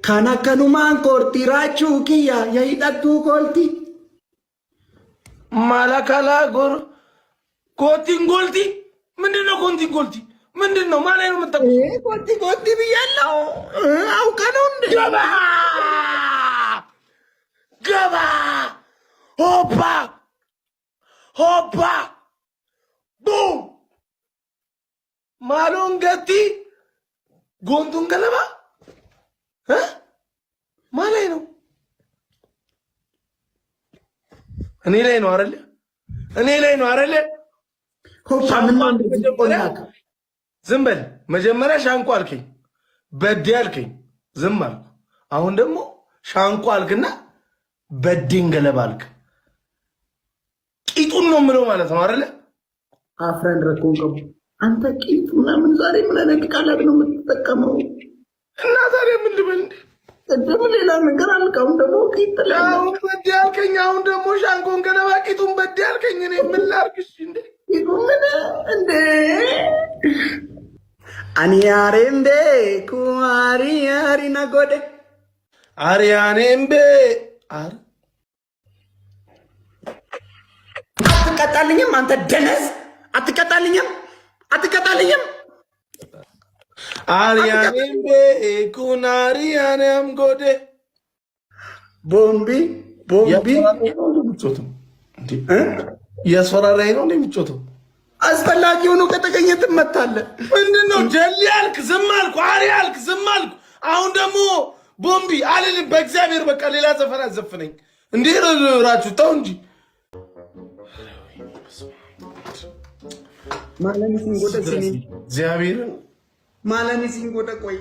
kana kanumaan korti raachuu kiyya yahidhattuu kolti. Malakala gor kotiin golti ምንድነው ኮንቲን ጎልቲ ምንድነው ማለት ነው መጣ ኮንቲ ብያለሁ አውቀነው እንደ ገባ ሆባ ቡም ማሎን ገቲ ጎንቱን ገለባ ማለት ነው እኔ ላይ ነው አይደለ ዝም በል መጀመሪያ ሻንቆ አልከኝ በዴ አልከኝ ዝም አልኩ አሁን ደግሞ ሻንቆ አልክና በዴን ገለባ አልክ ቂጡን ነው የምለው ማለት ነው አይደለ አፍረን ረኮንከው አንተ ቂጡ ምናምን ዛሬ ምን አይነት ቃላት ነው የምትጠቀመው እና ዛሬ ምን ልበል እንደም ሌላ ነገር አልካው ደግሞ ቂጥ ላይ አሁን በዴ አልከኝ አሁን ደግሞ ሻንቆን ገለባ ቂጡን በዴ አልከኝ እኔ ምን ላርግሽ እንዴ Aniarembe kuari nagode Arianembe ar አትቀጣልኝም አንተ ደነዝ አትቀጣልኝም Arianembe kunarianem gode ቦምቢ ያስፈራራይ ነው እንደሚጮተው አስፈላጊ ሆኖ ከተገኘ ትመታለህ ምንድነው ጀሊ አልክ ዝም አልኩ አሪ አልክ ዝም አልኩ አሁን ደግሞ ቦምቢ አልልም በእግዚአብሔር በቃ ሌላ ዘፈን አዘፍነኝ እንዴ ራችሁ ተው እንጂ ማለኒ ሲንጎደ ሲኒ እግዚአብሔር ማለኒ ሲንጎደ ቆይ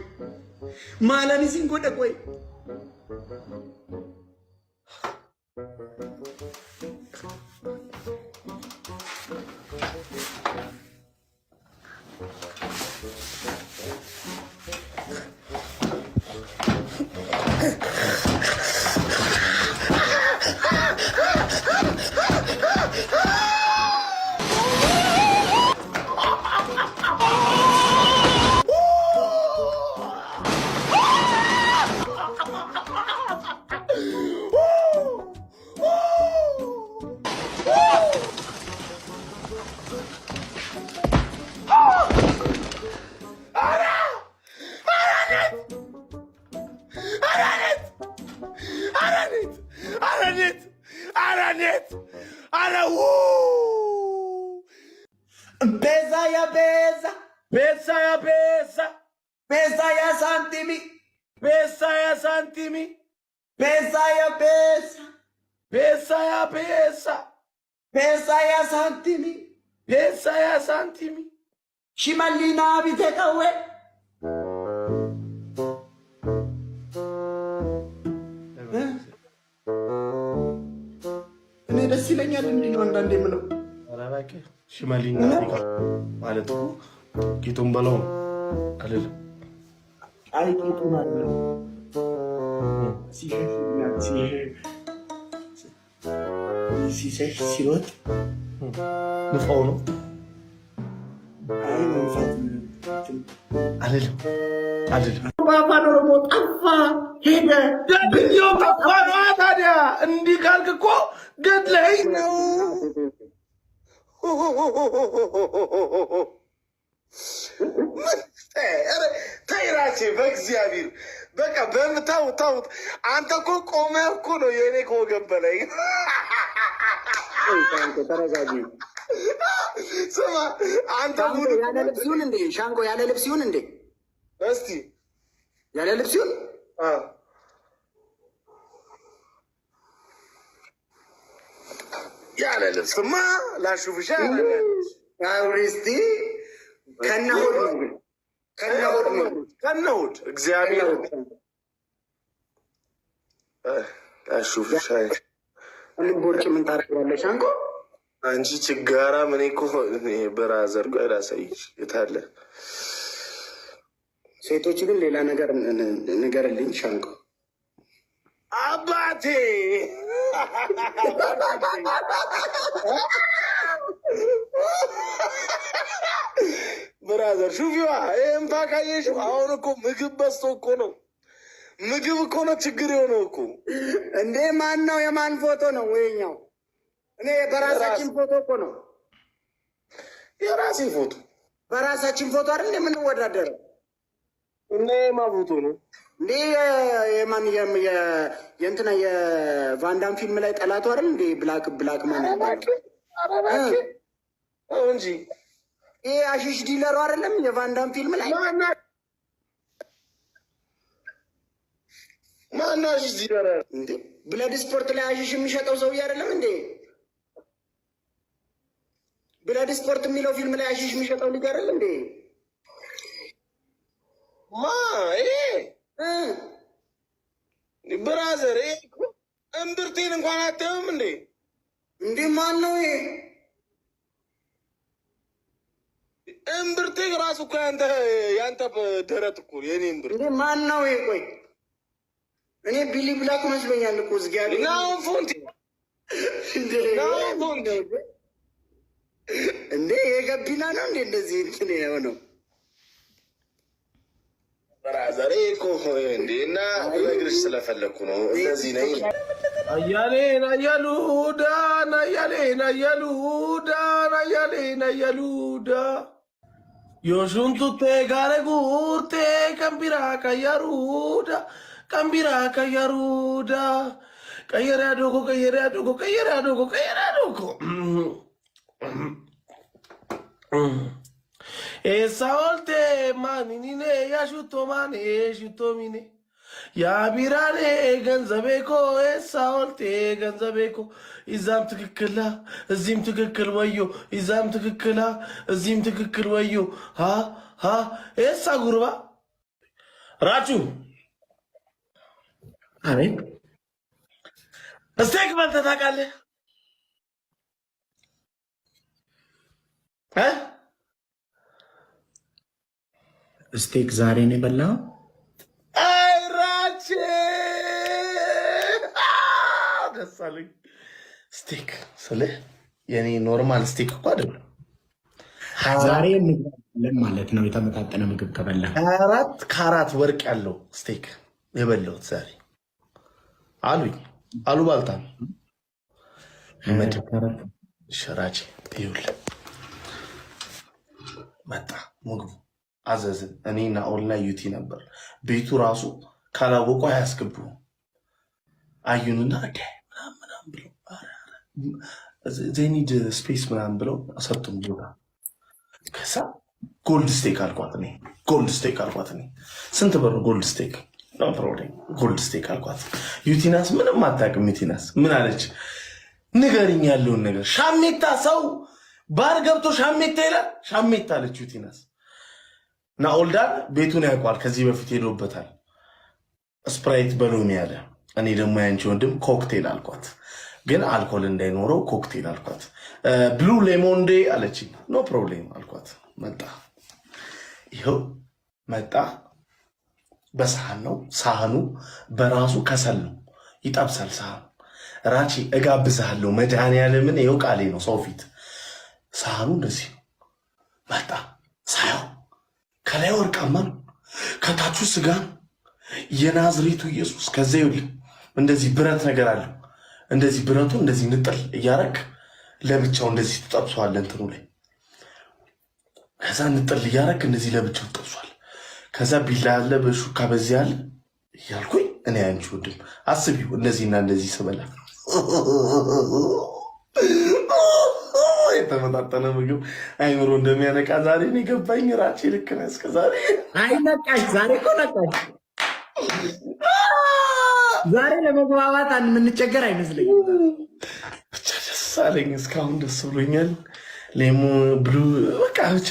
አራኔት አራው ቤዛ ያ ሳንቲሚ ሽመሊና ቢተቀዌ እኔ ደስ ይለኛል እንዴ ነው አንዳንዴ ምለው አራባከ ሽመሊና ቢካ ማለት ነው ቂጡን በለው አይደለም አይ ቂጡን አይደለም ሲሸሽ ሲሮጥ ንፋው ነው አይ መንፋት አይደለም ባባን ኦሮሞ ጠፋ ሄደ ደግኛው ጠፋ ነው ታዲያ እንዲህ ካልክ እኮ ገድለኸኝ ነው ተይ ራሴ በእግዚአብሔር በቃ በምታውት አንተ እኮ ቆመህ እኮ ነው የእኔ ከወገብ በላይ ተረጋጊ ስማ አንተ ያለ ልብስ ይሁን እንዴ ሻንጎ ያለ ልብስ ይሁን እንዴ እስቲ ያለ ልብስ ይሁን ያለ ልብስማ ላሹፍሻ አውሪስቲ ከነሁድ እግዚአብሔር ላሹፍሻ ልቦርጭ ምን ታደርጋለሽ ሻንጎ አንቺ ችጋራ ምን እኮ በራዘር ቆይ ላሳይሽ የታለ ሴቶች ግን ሌላ ነገር ንገርልኝ ሻንቆ አባቴ ብራዘር ሹፊዋ ይህም ታካየሽ አሁን እኮ ምግብ በዝቶ እኮ ነው ምግብ እኮ ነው ችግር የሆነው እኮ እንዴ። ማን ነው? የማን ፎቶ ነው ወይኛው? እኔ በራሳችን ፎቶ እኮ ነው። የራሴ ፎቶ በራሳችን ፎቶ አይደል የምንወዳደረው? እና የማን ፎቶ ነው እንዴ? የማን የእንትና የቫንዳም ፊልም ላይ ጠላቱ አይደል እንዴ? ብላክ ማን እንጂ ይሄ አሽሽ ዲለሩ አይደለም? የቫንዳም ፊልም ላይ ማን አሽሽ ዲለር እንዴ? ብለድ ስፖርት ላይ አሽሽ የሚሸጠው ሰውዬ አይደለም እንዴ? ብለድ ስፖርት የሚለው ፊልም ላይ አሽሽ የሚሸጠው ልጅ አይደል እንዴ? ብራዘር እምብርቴን እንኳን አታየውም እንዴ? እንዴ ማን ነው ይሄ? እምብርቴ ራሱ እኮ ያንተ ደረት እኮ የኔ እምብርት። እንዴ ማን ነው ይሄ? ቆይ እኔ ቢሊ ብላክ መስሎኛል እኮ እዚህ ጋር ናውን ፎንቲ እንዴ የገቢና ነው እንዴ እንደዚህ እንትን የሆነው? ብራዘር እኮ እንዴ እና ለግርሽ ስለፈለኩ ነው እንደዚህ ነኝ። አያሌ ናያሉዳ ናያሌ ናያሉዳ ናያሌ ናያሉዳ ዮሹንቱቴ ጋረ ጉርቴ ቀምቢራ ቀያሩዳ ቀምቢራ ቀያሩዳ ቀየራ ዶጎ ቀየራ ዶጎ ቀየራ ዶጎ ቀየራ ዶጎ esa volte ማኒኒኔ ያሹቶ ማኔ ሽቶ ሚኔ ያቢራኔ ገንዘቤኮ ኤሳ ኦልቴ ገንዘቤኮ ይዛም ትክክላ እዚህም ትክክል ወዮ ይዛም ትክክላ እዚህም ትክክል ወዮ ሀ ኤሳ ጉርባ ራቹ አቤት ስቴክ በልተህ ታውቃለህ? ስቴክ ዛሬ ነው የበላው? አይራቼ ደስ አለኝ። ስቴክ ስልህ የኔ ኖርማል ስቴክ እኮ አይደለም። ዛሬ እንግባለን ማለት ነው። የተመጣጠነ ምግብ ከበላ 24 ካራት ወርቅ ያለው ስቴክ የበላሁት ዛሬ አሉኝ። አሉባልታ ሸራቼ ይኸውልህ መጣ ምግቡ አዘዝን። እኔና ኦልና ዩቲ ነበር። ቤቱ ራሱ ካላወቁ አያስገቡ አዩንና ምናምን ብለው ዜኒድ ስፔስ ምናምን ብለው ሰጡን ቦታ። ከዛ ጎልድ ስቴክ አልኳት እኔ ጎልድ ስቴክ አልኳት እኔ ስንት ብር ጎልድ ስቴክ ጎልድ ስቴክ አልኳት። ዩቲናስ ምንም አታውቅም። ዩቲናስ ምን አለች? ንገርኝ ያለውን ነገር። ሻሜታ ሰው ባር ገብቶ ሻሜታ ይላል። ሻሜታ አለች ዩቲናስ። ናኦልዳን ቤቱን ያውቋል። ከዚህ በፊት ሄዶበታል። ስፕራይት በሎሚ ያለ። እኔ ደግሞ ያንቺ ወንድም ኮክቴል አልኳት። ግን አልኮል እንዳይኖረው ኮክቴል አልኳት። ብሉ ሌሞንዴ አለች። ኖ ፕሮብሌም አልኳት። መጣ። ይኸው መጣ። በሳህን ነው። ሳህኑ በራሱ ከሰል ነው። ይጠብሳል ሳህኑ። ራቺ እጋብዝሃለሁ መድኃኒዓለምን ይኸው ቃሌ ነው ሰው ፊት። ሳህኑ እንደዚህ መጣ። ሳያው ከላይ ወርቃማ ነው፣ ከታቹ ስጋ ነው። የናዝሬቱ ኢየሱስ። ከዛ ይኸውልህ እንደዚህ ብረት ነገር አለው። እንደዚህ ብረቱ እንደዚህ ንጥል እያረግ ለብቻው እንደዚህ ትጠብሷል እንትኑ ላይ። ከዛ ንጥል እያረግ እንደዚህ ለብቻው ትጠብሷል። ከዛ ቢላ ያለ በሹካ በዚህ ያለ እያልኩኝ እኔ አንቺ ወንድም አስቢው እንደዚህና እንደዚህ ስበላ የተመጣጠነ ምግብ አይምሮ እንደሚያነቃ ዛሬ ነው የገባኝ። ራቼ ልክ ነህ። እስከ ዛሬ አይነቃሽ። ዛሬ እኮ ነቃሽ። ዛሬ ለመግባባት የምንቸገር አይመስለኝም። ብቻ ደስ አለኝ። እስካሁን ደስ ብሎኛል። ሌሞ ብሉ በቃ ብቻ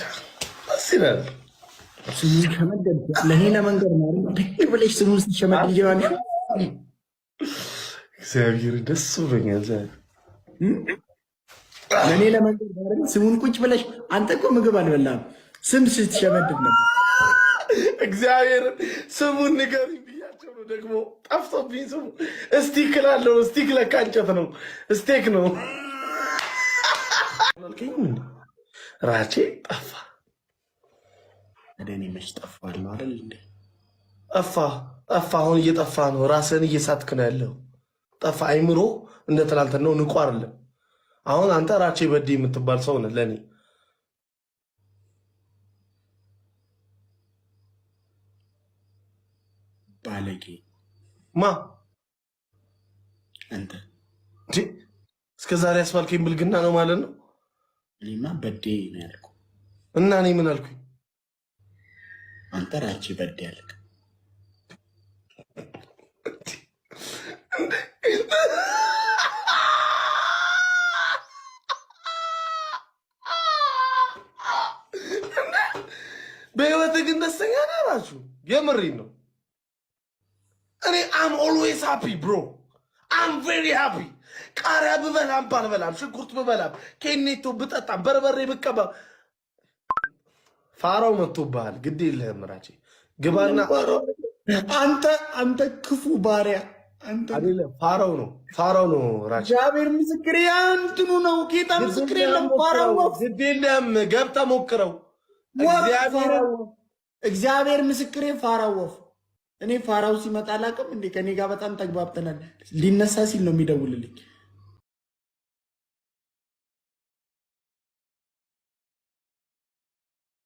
ደስ ይላል። ስሙን ሸመደድ ለእኔ ለመንገድ ነው ብለሽ ስሙን ስትሸመድ ይጀዋል። እግዚአብሔር ደስ ብሎኛል ዛሬ ለእኔ ለመንገድ ነው ስሙን ቁጭ ብለሽ። አንተ እኮ ምግብ አልበላም ስም ስትሸመድድ ነበር። እግዚአብሔር ስሙን ንገሪኝ ብያቸው ነው ደግሞ ጠፍቶብኝ ስሙ። ስቲክ እላለሁ። ስቲክ ለካ እንጨት ነው፣ ስቴክ ነው። ራቼ ጠፋ። እኔ መች ጠፋለሁ አይደል እንዴ? ጠፋ አሁን እየጠፋ ነው። ራስህን እየሳትክ ነው ያለው። ጠፋ አይምሮ እንደ ትናንትናው ንቁ አይደለም። አሁን አንተ ራቼ በዴ የምትባል ሰው ነህ ለእኔ። ባለጌ ማ አንተ እስከ ዛሬ ያስባልከኝ ብልግና ነው ማለት ነው። እኔማ በዴ ነው ያልኩ እና እኔ ምን አልኩኝ? አንተ ራቼ በዴ ያልክ በህይወት ግን ደስተኛ ነህ? እራሱ የምሬን ነው። እኔ አም ኦልዌይስ ሃፒ ብሮ አም ቬሪ ሃፒ። ቃሪያ ብበላም ባልበላም ሽንኩርት ብበላም ኬኔቶ ብጠጣም በርበሬ ብቀባ ፋራው መጥቶብሃል። ግድ የለህም ራቼ ግባና አንተ ክፉ ባሪያ አንተ አይደለም ፋራው ነው ራቼ። እግዚአብሔር ምስክሬ እንትኑ ነው። ጌታ ምስክሬ የለም። ፋራው ግድ የለህም ገብተህ ሞክረው። እግዚአብሔር ምስክሬ ፋራው ወፍ እኔ ፋራው ሲመጣ አላውቅም እንዴ ከኔ ጋር በጣም ተግባብተናል። ሊነሳ ሲል ነው የሚደውልልኝ።